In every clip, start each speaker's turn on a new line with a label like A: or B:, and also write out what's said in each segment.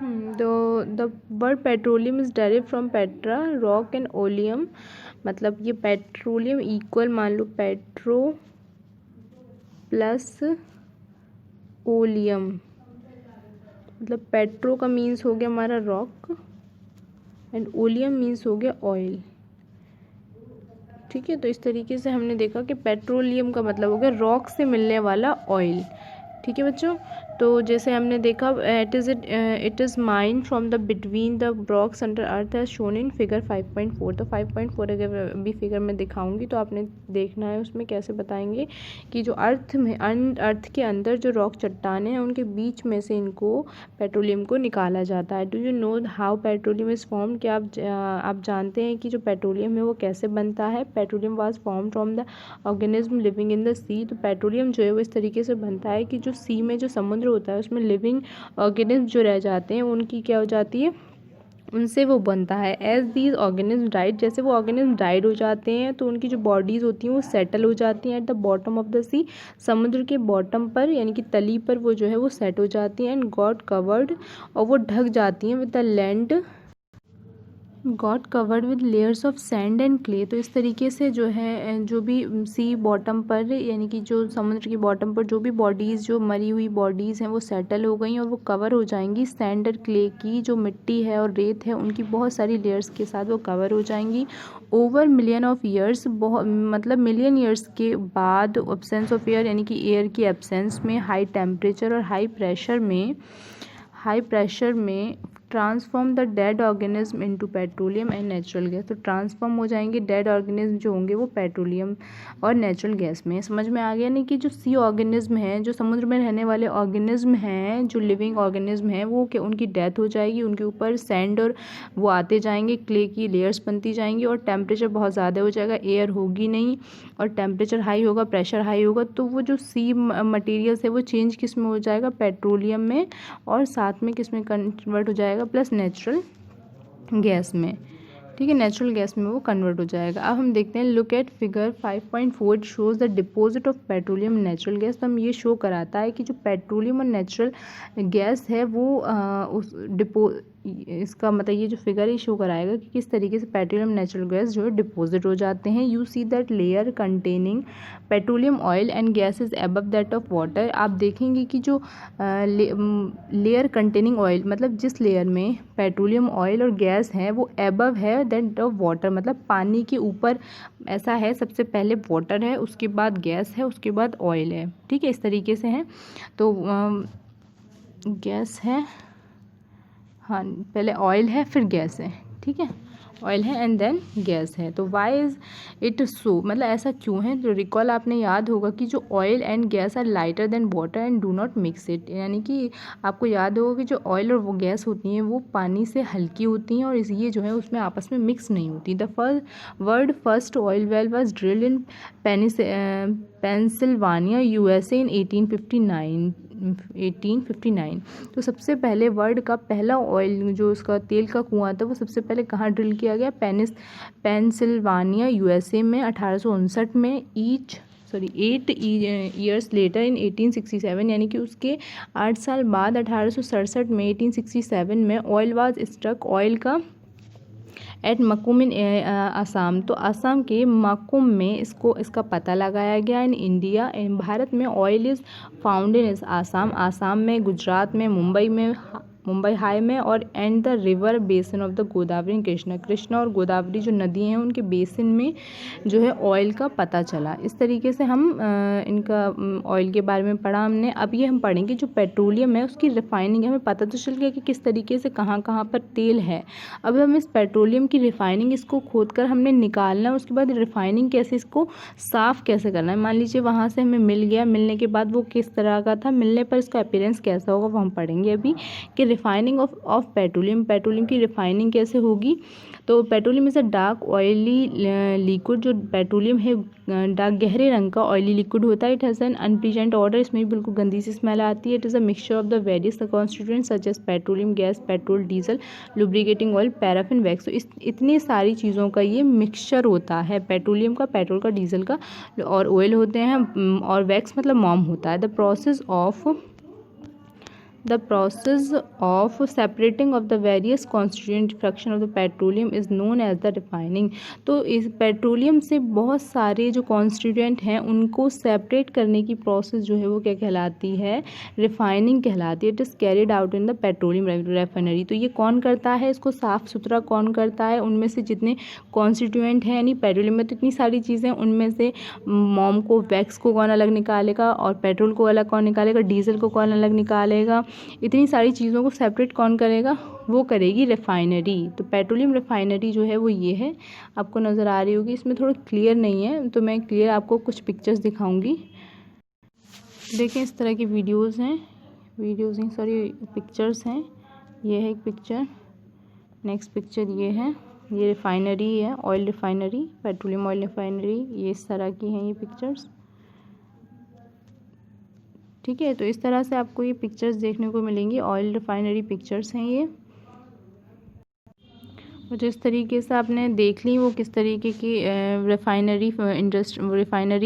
A: The word petroleum is direct from Petra rock and oleum, मतलब ये petroleum equal मान लो petro plus oleum, मतलब petro का means हो गया हमारा रॉक एंड ओलियम मीन्स हो गया ऑयल। ठीक है, तो इस तरीके से हमने देखा कि पेट्रोलियम का मतलब हो गया रॉक से मिलने वाला ऑयल। ठीक है बच्चों, तो जैसे हमने देखा it is mine from the between the rocks under earth as shown in figure 5.4। तो 5.4 अगर अभी फिगर में दिखाऊंगी तो आपने देखना है उसमें कैसे बताएंगे कि जो अर्थ के अंदर जो रॉक चट्टाने हैं उनके बीच में से इनको पेट्रोलियम को निकाला जाता है। Do you know how petroleum is form, क्या आप जानते हैं कि जो पेट्रोलियम है वो कैसे बनता है। Petroleum was form from the organism living in the sea. तो पेट्रोलियम जो है वो इस तरीके से बनता है कि जो सी में जो समुद्र होता है उसमें लिविंग ऑर्गेनिज्म जो रह जाते हैं उनकी क्या हो जाती है, उनसे वो बनता है। एज दीज ऑर्गेनिज्म डाइड, जैसे वो ऑर्गेनिज्म डाइड हो जाते हैं तो उनकी जो बॉडीज़ होती हैं वो सेटल हो जाती हैं at the bottom of the sea, समुद्र के बॉटम पर यानी कि तली पर वो जो है वो सेट हो जाती हैं एंड गॉट कवर्ड, और वो ढक जाती हैं with the land got covered with layers of sand and clay. तो इस तरीके से जो है जो भी सी बॉटम पर यानी कि जो समुद्र की बॉटम पर जो भी बॉडीज़ जो मरी हुई बॉडीज़ हैं वो सेटल हो गई और वो कवर हो जाएंगी सैंड और क्ले की, जो मिट्टी है और रेत है उनकी बहुत सारी लेयर्स के साथ वो कवर हो जाएंगी ओवर मिलियन ऑफ ईयर्स, बहुत मतलब मिलियन ईयर्स के बाद, एब्सेंस ऑफ एयर यानी कि एयर की एब्सेंस में, हाई टेम्परेचर और हाई प्रेशर में transform the dead organism into petroleum and natural gas. तो ट्रांसफॉर्म हो जाएंगे डेड ऑर्गेनिज्म जो होंगे वो पेट्रोलियम और नेचुरल गैस में। समझ में आ गया नहीं कि जो सी ऑर्गेनिज्म हैं, जो समुद्र में रहने वाले ऑर्गेनिज्म हैं, जो लिविंग ऑर्गेनिज्म हैं, वो कि उनकी डेथ हो जाएगी, उनके ऊपर सैंड और वो आते जाएंगे, क्ले की लेयर्स बनती जाएंगी और टेम्परेचर बहुत ज़्यादा हो जाएगा, एयर होगी नहीं और टेम्परेचर हाई होगा, प्रेशर हाई होगा, तो वो जो सी मटेरियल्स है वो चेंज किस में हो जाएगा, पेट्रोलियम में, और साथ में किस में कन्वर्ट हो जाएगा, प्लस नेचुरल गैस में। ठीक है, नेचुरल गैस में वो कन्वर्ट हो जाएगा। अब हम देखते हैं, look at figure 5.4 shows the deposit of petroleum natural gas. तो हम ये शो कराता है कि जो पेट्रोलियम और नेचुरल गैस है वो इसका मतलब ये जो फिगर है शो कराएगा कि किस तरीके से पेट्रोलियम नेचुरल गैस जो है डिपोजिट हो जाते हैं। You see that layer containing petroleum oil and gas is above that of water. आप देखेंगे कि जो लेयर कंटेनिंग ऑयल मतलब जिस लेयर में पेट्रोलियम ऑयल और गैस है वो अबव है दैट ऑफ वाटर, मतलब पानी के ऊपर ऐसा है, सबसे पहले वाटर है, उसके बाद गैस है, उसके बाद ऑयल है। ठीक है, इस तरीके से है। तो गैस है, हाँ पहले ऑयल है फिर गैस है। ठीक है, ऑयल है एंड देन गैस है। तो वाई इज़ इट सो, मतलब ऐसा क्यों है। तो रिकॉल आपने याद होगा कि जो oil and gas are lighter than water and do not mix it, यानी कि आपको याद होगा कि जो ऑयल और वो गैस होती हैं वो पानी से हल्की होती हैं और ये जो है उसमें आपस में मिक्स नहीं होती। The first oil well was drilled in Pennsylvania USA in 1859। तो सबसे पहले वर्ल्ड का पहला ऑयल जो उसका तेल का कुआं था वो सबसे पहले कहाँ ड्रिल किया गया, पेंसिल्वानिया यूएसए में 1859 में। 8 ईयर्स लेटर इन 1867, यानी कि उसके 8 साल बाद 1867 में 1867 में ऑयल वाज स्ट्रक, ऑयल का एट मकुम इन आसाम। तो आसाम के मकुम में इसका पता लगाया गया। इन इंडिया, भारत में oil is found in Assam, Assam में, गुजरात में, मुंबई हाई में, और and the river basin of the Godavari and Krishna और गोदावरी जो नदी हैं उनके बेसिन में जो है ऑयल का पता चला। इस तरीके से हम इनका ऑयल के बारे में पढ़ा हमने। अब ये हम पढ़ेंगे जो पेट्रोलियम है उसकी रिफाइनिंग, हमें पता तो चल गया कि किस तरीके से कहाँ कहाँ पर तेल है। अब हम इस पेट्रोलियम की रिफाइनिंग, इसको खोद कर हमने निकालना है, उसके बाद रिफाइनिंग कैसे, इसको साफ़ कैसे करना है। मान लीजिए वहाँ से हमें मिल गया, मिलने के बाद वो किस तरह का था, मिलने पर इसका अपीयरेंस कैसा होगा वो हम पढ़ेंगे अभी। कि रिफाइनिंग ऑफ पेट्रोलियम की रिफाइनिंग कैसे होगी। तो petroleum is a dark oily liquid, जो पेट्रोलियम है डार्क गहरे रंग का ऑयली लिक्विड होता है। It has an unpleasant odour, इसमें भी बिल्कुल गंदी सी स्मेल आती है। It is a mixture of the various constituents such as petroleum gas, petrol, diesel, lubricating oil, paraffin, wax. तो इतनी सारी चीज़ों का ये मिक्सचर होता है, पेट्रोलियम का, पेट्रोल का, डीजल का, और ऑयल होते हैं, और वैक्स मतलब मोम होता है। The The process of separating of the various constituent fraction of the petroleum is known as the refining। तो इस पेट्रोलियम से बहुत सारे जो कॉन्स्टिट्यूएंट हैं उनको सेपरेट करने की प्रोसेस जो है वो क्या कहलाती है, रिफाइनिंग कहलाती है। It is carried out in the petroleum refinery. तो ये कौन करता है, इसको साफ़ सुथरा कौन करता है, उनमें से जितने कॉन्स्टिट्यूएंट हैं, यानी पेट्रोलियम में तो इतनी सारी चीज़ें, उनमें से मोम को, वैक्स को कौन अलग निकालेगा, और पेट्रोल को अलग कौन निकालेगा, डीजल को कौन अलग निकालेगा, इतनी सारी चीज़ों को सेपरेट कौन करेगा, वो करेगी रिफाइनरी। तो पेट्रोलियम रिफाइनरी जो है वो ये है, आपको नज़र आ रही होगी। इसमें थोड़ा क्लियर नहीं है तो मैं क्लियर आपको कुछ पिक्चर्स दिखाऊंगी। देखें, इस तरह की वीडियोस हैं, पिक्चर्स हैं। ये है एक पिक्चर, नेक्स्ट पिक्चर ये है, ये रिफाइनरी है, oil refinery, petroleum oil refinery, ये इस तरह की हैं ये पिक्चर्स। ठीक है, तो इस तरह से आपको ये पिक्चर्स देखने को मिलेंगी, ऑयल रिफाइनरी पिक्चर्स हैं ये। और जिस तरीके से आपने देख ली वो किस तरीके की रिफाइनरी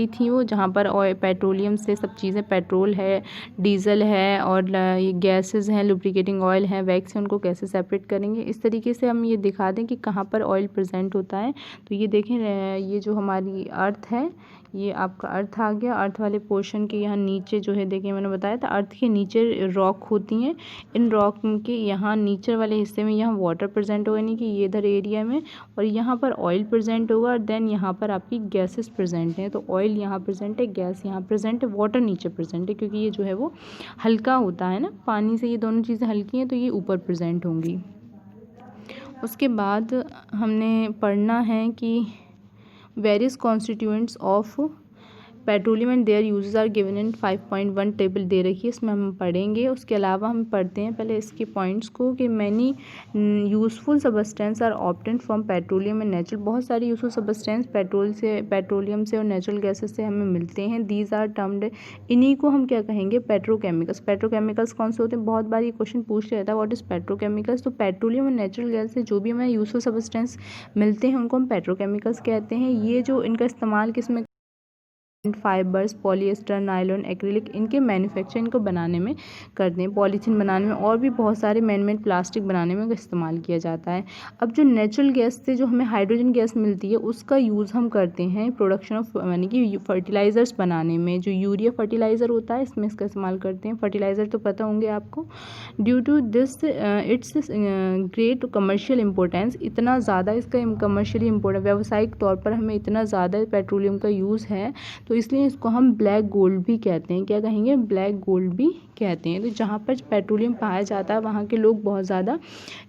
A: थी वो, जहाँ पर ऑयल पेट्रोलियम से सब चीज़ें, पेट्रोल है, डीजल है और ये गैसेस हैं, लुब्रिकेटिंग ऑयल है, वैक्स है, उनको कैसे सेपरेट करेंगे। इस तरीके से हम ये दिखा दें कि कहाँ पर ऑयल प्रेजेंट होता है। तो ये देखें, ये जो हमारी अर्थ है, ये आपका अर्थ आ गया। अर्थ वाले पोर्शन के यहाँ नीचे जो है, देखिए मैंने बताया था अर्थ के नीचे रॉक होती हैं। इन रॉक के यहाँ नीचे वाले हिस्से में यहाँ वाटर प्रेजेंट होगा, यानी कि ये इधर एरिया में, और यहाँ पर ऑयल प्रेजेंट होगा, और देन यहाँ पर आपकी गैसेस प्रेजेंट हैं। तो ऑयल यहाँ प्रेजेंट है, गैस यहाँ प्रेजेंट है, वाटर नीचे प्रेजेंट है, क्योंकि ये जो है वो हल्का होता है ना, पानी से ये दोनों चीज़ें हल्की हैं, तो ये ऊपर प्रेजेंट होंगी। उसके बाद हमने पढ़ना है कि various constituents of petroleum and their uses are given in 5.1 table दे रखी है, इसमें हम पढ़ेंगे। उसके अलावा हम पढ़ते हैं पहले इसके पॉइंट्स को, कि many useful substance are obtained from petroleum and natural. बहुत सारी यूज़फुल सबस्टेंस पेट्रोलियम से और नेचुरल गैसेस से हमें मिलते हैं। दीज आर टर्म्ड, इन्हीं को हम क्या कहेंगे, पेट्रोकेमिकल्स। पेट्रोकेमिकल्स कौन से होते हैं, बहुत बार ये क्वेश्चन पूछ लिया था, व्हाट इज़ पेट्रोकेमिकल्स। तो पेट्रोलियम और नेचुरल गैस से जो भी हमें यूज़फुल सबस्टेंस मिलते हैं उनको हम पेट्रोकेमिकल्स कहते हैं। ये जो इनका इस्तेमाल किस में, फाइबर्स, पॉलिएस्टर, नायलॉन, एक्रिलिक, इनके मैन्युफैक्चरिंग को बनाने में करते हैं, पॉलीथीन बनाने में, और भी बहुत सारे मैनमेड प्लास्टिक बनाने में इस्तेमाल किया जाता है। अब जो नेचुरल गैस से जो हमें हाइड्रोजन गैस मिलती है उसका यूज़ हम करते हैं प्रोडक्शन ऑफ, यानी कि फर्टिलाइज़र्स बनाने में। जो यूरिया फर्टिलाइज़र होता है इसमें इसका इस्तेमाल करते हैं। फर्टिलाइज़र तो पता होंगे आपको। Due to this it's great commercial importance, इतना ज़्यादा इसका कमर्शियली इम्पोर्टेंट, व्यावसायिक तौर पर हमें इतना ज़्यादा पेट्रोलियम का यूज़ है, तो इसलिए इसको हम ब्लैक गोल्ड भी कहते हैं। क्या कहेंगे, ब्लैक गोल्ड भी कहते हैं। तो जहाँ पर पेट्रोलियम पाया जाता है वहाँ के लोग बहुत ज़्यादा,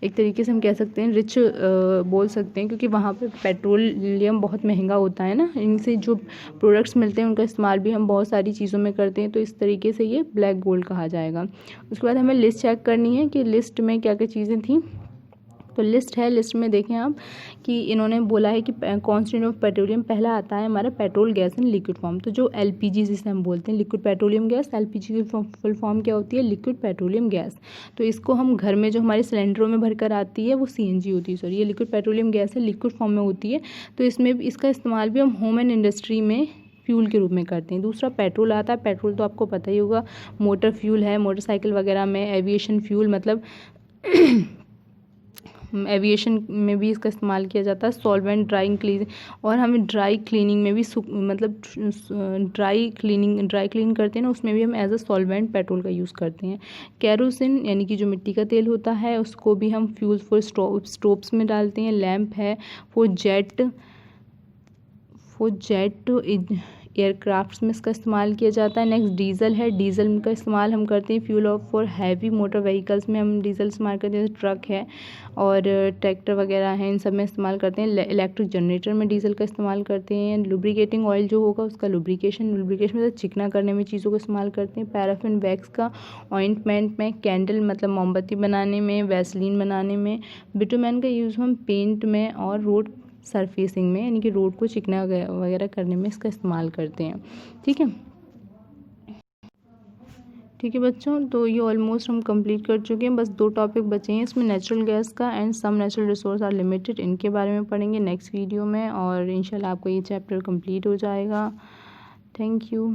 A: एक तरीके से हम कह सकते हैं रिच बोल सकते हैं, क्योंकि वहाँ पर पेट्रोलियम बहुत महंगा होता है ना। इनसे जो प्रोडक्ट्स मिलते हैं उनका इस्तेमाल भी हम बहुत सारी चीज़ों में करते हैं, तो इस तरीके से ये ब्लैक गोल्ड कहा जाएगा। उसके बाद हमें लिस्ट चेक करनी है कि लिस्ट में क्या क्या चीज़ें थी। तो लिस्ट है, लिस्ट में देखें आप कि इन्होंने बोला है कि कॉन्स्टिट्यूएंट ऑफ पेट्रोलियम पहला आता है हमारा petrol gas in liquid form. तो जो एलपीजी जिसे हम बोलते हैं, लिक्विड पेट्रोलियम गैस, एलपीजी की फुल फॉर्म क्या होती है, लिक्विड पेट्रोलियम गैस। तो इसको हम घर में जो हमारे सिलेंडरों में भरकर आती है वो सीएनजी होती है, सॉरी ये लिक्विड पेट्रोलियम गैस है, लिक्विड फॉर्म में होती है। तो इसमें इसका इस्तेमाल भी हम होम एंड इंडस्ट्री में फ्यूल के रूप में करते हैं। दूसरा पेट्रोल आता है, पेट्रोल तो आपको पता ही होगा, मोटर फ्यूल है, मोटरसाइकिल वगैरह में, एविएशन फ्यूल, मतलब एविएशन में भी इसका इस्तेमाल किया जाता है। सॉल्वेंट, ड्राइंग क्लीन, और हमें ड्राई क्लीनिंग में भी मतलब ड्राई क्लीन करते हैं ना, उसमें भी हम एज अ सॉल्वेंट पेट्रोल का यूज़ करते हैं। कैरोसिन यानी कि जो मिट्टी का तेल होता है उसको भी हम फ्यूल फॉर स्टोव्स में डालते हैं। लैम्प है, फॉर जेट एयरक्राफ्ट्स में इसका इस्तेमाल किया जाता है। नेक्स्ट डीजल है, डीजल का इस्तेमाल हम करते हैं fuel of for heavy motor vehicles में हम डीजल इस्तेमाल करते हैं। ट्रक है और ट्रैक्टर वगैरह हैं, इन सब में इस्तेमाल करते हैं। इलेक्ट्रिक जनरेटर में डीजल का इस्तेमाल करते हैं। लुब्रिकेटिंग ऑयल जो होगा उसका लुब्रिकेशन में चिकना करने में चीज़ों को इस्तेमाल करते हैं। पैराफिन वैक्स का ऑइंटमेंट में, कैंडल मतलब मोमबत्ती बनाने में, वैसलीन बनाने में। बिटुमेन का यूज़ हम पेंट में और रोड सरफेसिंग में, यानी कि रोड को चिकना वगैरह करने में इसका इस्तेमाल करते हैं। ठीक है बच्चों, तो ये ऑलमोस्ट हम कंप्लीट कर चुके हैं। बस 2 टॉपिक बचे हैं इसमें, नेचुरल गैस का and some natural resource are limited, इनके बारे में पढ़ेंगे नेक्स्ट वीडियो में, और इंशाल्लाह आपको ये चैप्टर कंप्लीट हो जाएगा। Thank you.